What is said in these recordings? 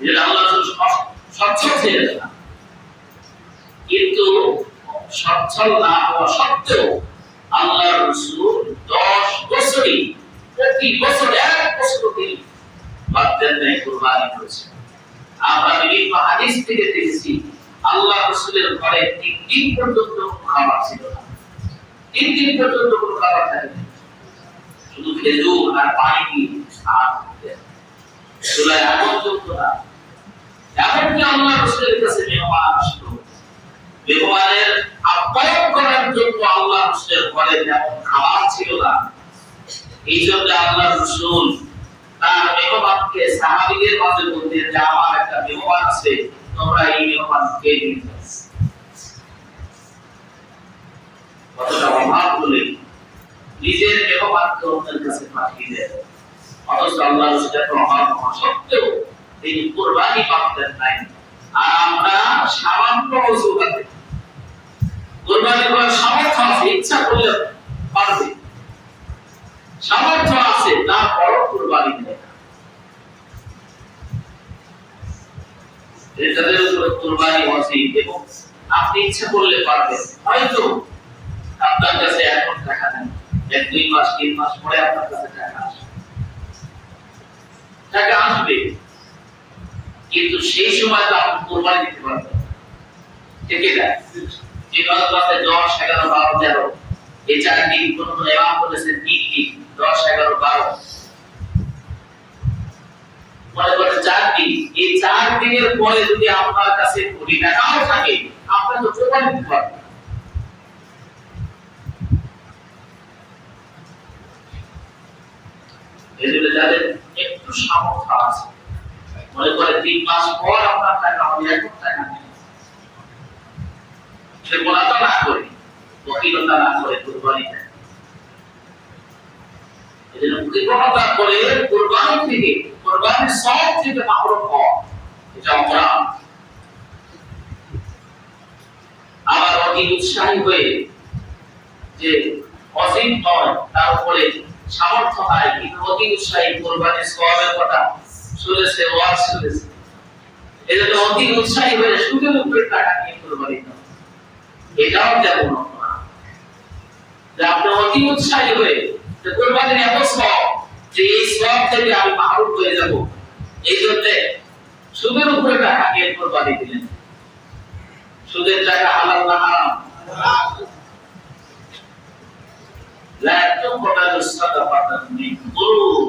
যেটা আল্লাহ সচ্ছল ছিলেন না, কিন্তু সচ্ছল না হওয়া সত্ত্বেও আল্লাহ রাসূল 10 বছরই প্রতি বছর 1 বছর তিনি বাদ দেন নাই, কুরবানি করেছেন। আমরা বিভিন্ন হাদিস থেকে দেখেছি আল্লাহ রাসূলের ঘরে 3 দিন পর্যন্ত খাবার ছিল না, 3 দিন পর্যন্ত কোনো খাবার থাকে শুধু খেজুর আর পানি দিয়ে আর চুলায় আগুন জ্বলতো না। এমনকি আল্লাহ রাসূলের কাছে মেহমান আসতো, মেহমানের আপ্যায়ন করার জন্য আল্লাহ রাসূলের ঘরে তেমন খাবার ছিল না। এই জন্য আল্লাহ রাসূল তার মেহমানকে সাহাবীদের মাঝে বলতেন যে আমার একটা মেহমান আছে, তোমরা এই মেহমানকে নিয়ে যাও। কতটা অভাব হলে নিজের মেহমানকে অন্যের কাছে পাঠিয়ে দেন, অথচ আল্লাহ রাসূলের অভাব হওয়া সত্ত্বেও তিনি কুরবানি করতেন নাই। আর আমরা সামান্য অজুহাতে কুরবানি করার সামর্থ্য আছে, ইচ্ছা করলে পারবে, সামর্থ্য আছে, তারপরও কুরবানি দেয় না। এটাদের উপরে কুরবানি ওয়াজিব এবং আপনি ইচ্ছা করলে পারবেন। হয়তো আপনার কাছে এখন টাকা নেই, 1-2 মাস 3 মাস পরে আপনার কাছে টাকা আসবে, টাকা আসবে, কিন্তু সেই সময় তো আপনি কুরবানি দিতে পারবেন, ঠিক আছে? যে গতকালকে 10, 11, 12, 13 এই 4 দিন কোন ইমাম বলেছেন 3 দিন 10, 11, 12 পরে 4 দিন, এই 4 দিনের পরে যদি আপনার কাছে কোটি টাকাও থাকে আপনি তো কুরবানি দিতে পারবেন। এজন্য যাদের একটু সামর্থ্য আছে মনে করে 3 মাস পর আপনার টাকা হবে, এখন টাকা নেই, সে গোলাটা না করে বকিলতা না করে কুরবানি দেয়। এজন্য কুরবানিটা করে কুরবানি থেকে, কুরবানির সওয়াব থেকে মাহরুম হওয়া এটা অপরাধ। আবার অতি উৎসাহী হয়ে যে অসীম নয় তার উপরে সামর্থ্য নাই কিন্তু অতি উৎসাহী কুরবানির সওয়াবের কথা শুনেছে, ওয়াজ শুনেছে, এজন্য অতি উৎসাহী হয়ে সুদের উপরে টাকা নিয়ে কুরবানি দেয়, এটাও যেমন অপরাধ। যে আপনি অতি উৎসাহী হয়ে যে কুরবানির এত সওয়াব যে এই সওয়াব থেকে আমি মাহরুম হয়ে যাব, এই জন্য সুদের উপরে টাকা নিয়ে কুরবানি দিলেন। সুদের টাকা হালাল না হারাম? লা তুকবালু সাদাকাতান মিন গুরুর,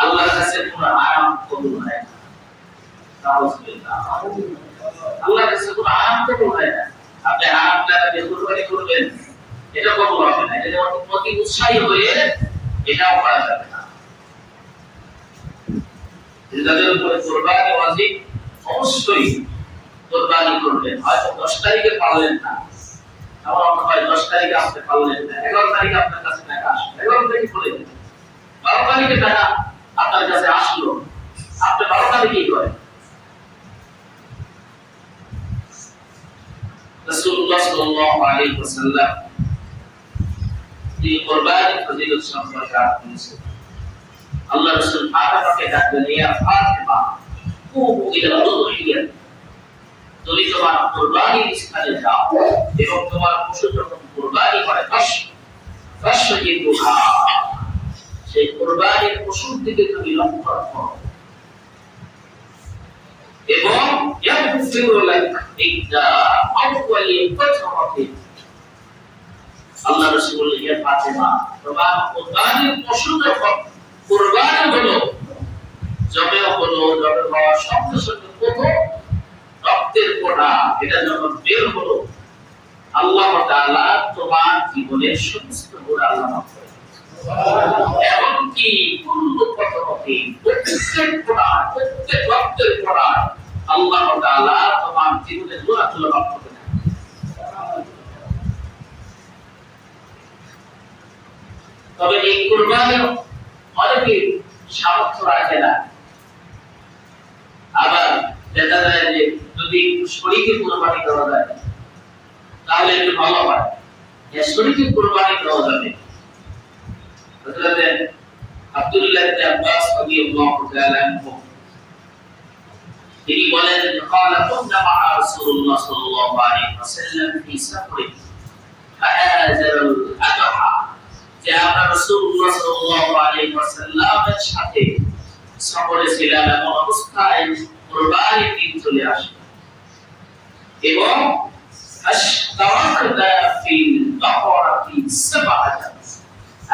আল্লাহর কাছে কোনো হারাম কবুল হয় না। তাওয়াসসুবিল্লাহ, আল্লাহর কাছে কোনো হারাম কবুল হয় না। আপনি হারাম টাকা দিয়ে কুরবানি করবেন, এটা কবুল হবে না। এটা অতি উৎসাহী হয়ে এটাও করা যাবে না। যাদের উপরে কুরবানি ওয়াজিব অবশ্যই কুরবানি করবেন। হয়তো 10 তারিখে পারলেন না, আবার অন্য হয় 10 তারিখে আপনি পারলেন না, 11 তারিখে আপনার কাছে টাকা আসলো, 11 তারিখে করে দেন, 12 তারিখে টাকা আপনার কাছে আসলো, আপনি 12 তারিখেই করেন। রাসূলুল্লাহ সাল্লাল্লাহু আলাইহি ওয়াসাল্লাম এই কুরবানি ফজিলত সম্পর্কে বলেছেন। আল্লাহ রাসূল ফাতেমাকে ডাকলেন, ইয়া ফাতেমা কুমু ইলা উযহিয়া, তুমি তোমার কুরবানির স্থানে যাও এবং তোমার পশু যখন কুরবানি করে ফাশহিদুহা, সেই কুরবানির পশুর দিকে তুমি লক্ষ্য রাখো এবং ইয়াগফিরু লাক ইদা আওয়ালি ফাতরাতি। আল্লাহ রাসূল বললেন, ইয়া ফাতেমা তোমার কুরবানির পশু যখন কুরবানি হলো, জবে হওয়ার সঙ্গে সঙ্গে প্রথম রক্তের ফোঁটা এটা যখন বের হলো, আল্লাহ তাআলা তোমার জীবনের সমস্ত গুনাহ আল্লাহ মাফ করে দেন। এমনকি কুল্লু ফাতরাতি, প্রত্যেক ফোঁটা, প্রত্যেক রক্তের ফোঁটা আল্লাহ তাআলা তোমার জীবনের গুনাহগুলো মাফ করে দেন। তবে এই কুরবানি অনেকে সামর্থ্য রাখে না। আবার দেখা যায় যে যদি শরীকে কুরবানি দেওয়া যায় তাহলে একটু ভালো হয়, শরীকে কুরবানি দেওয়া যাবে। হযরত আব্দুল্লাহ ইবনে আব্বাস রাদিয়াল্লাহু তাআলা আনহু তিনি বলেন ক্বালা কুননা মা রাসূলুল্লাহ সাল্লাল্লাহু আলাইহি ওয়াসাল্লাম ফি সাফরিন ফাআযাল আদহা, যে আমরা রাসূলুল্লাহ সাল্লাল্লাহু আলাইহি ওয়াসাল্লামের সাথে সফরে ছিলাম, এমন অবস্থায় কুরবানির দিন চলে আসে এবং আশতারাকনা ফিল বাকরাতি সাবআতান,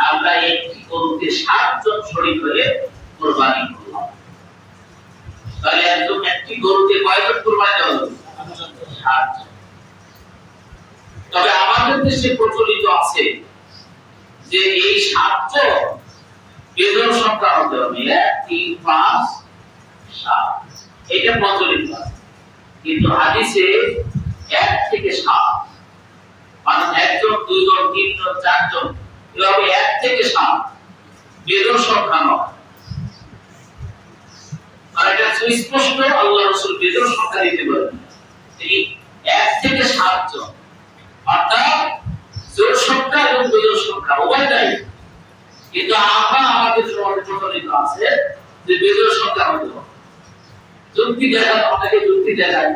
আমরা একটি গরুতে 7 জন শরীক হয়ে কুরবানি করলাম। তাহলে একদম একটি গরুতে কয়জন কুরবানি দেওয়া হবে? 7 জন। তবে আমাদের দেশে প্রচলিত আছে যে এই 7 জন বেজোড় সংখ্যা হতে হবে, 1 3 5 7, এটা প্রচলিত আছে। কিন্তু হাদিসে 1 থেকে 7, মানে 1 জন 2 জন 3 জন 4 জন, এভাবে 1 থেকে 7 বেজোড় সংখ্যা নয়। আর এটা সুস্পষ্ট আল্লাহ রাসূল বেজোড় সংখ্যা দিতে বলেন, তিনি 1 থেকে 7 জন, অর্থাৎ জোড় সংখ্যা এবং বেজোড় সংখ্যা উভয়টাই। কিন্তু আমরা আমাদের সমাজে প্রচলিত আছে যে বেজোড় সংখ্যা হতে হবে। যুক্তি দেখান, অনেকে যুক্তি দেখায়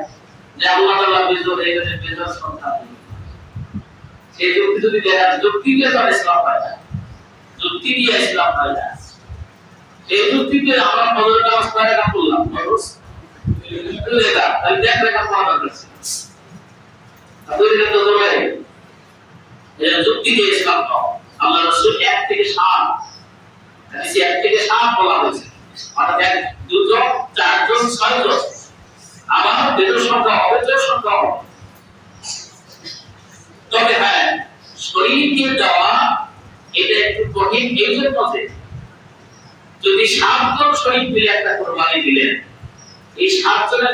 যে আল্লাহ তাআলা বেজোড়, এখানে বেজোড় সংখ্যা নেই। সেই যুক্তি যদি দেখান, যুক্তি দিয়ে তো ইসলাম হয় না, যুক্তি দিয়ে ইসলাম হয় না। এই যুক্তিতে আমরা ফজরের নামাজ কয় রাকাত পড়লাম? ফরজ 2 রাকাত, তাহলে 1 রাকাত পড়া দরকার ছিল। তাহলে এটা তো ধরে এটা যুক্তি দিয়ে ইসলাম তো আল্লাহ রাসূল 1 থেকে 7, হাদিসে 1 থেকে 7 বলা হয়েছে, অর্থাৎ 1 2 জন 4 জন 6 জন, আবার বেজোড় সংখ্যা হবে, জোড় সংখ্যা হবে। তবে হ্যাঁ, শরীরকে দেওয়া এটা একটু কঠিন এই জন্য যে যদি 7 জন শরীক মিলে একটা কুরবানি দিলেন, এই 7 জনের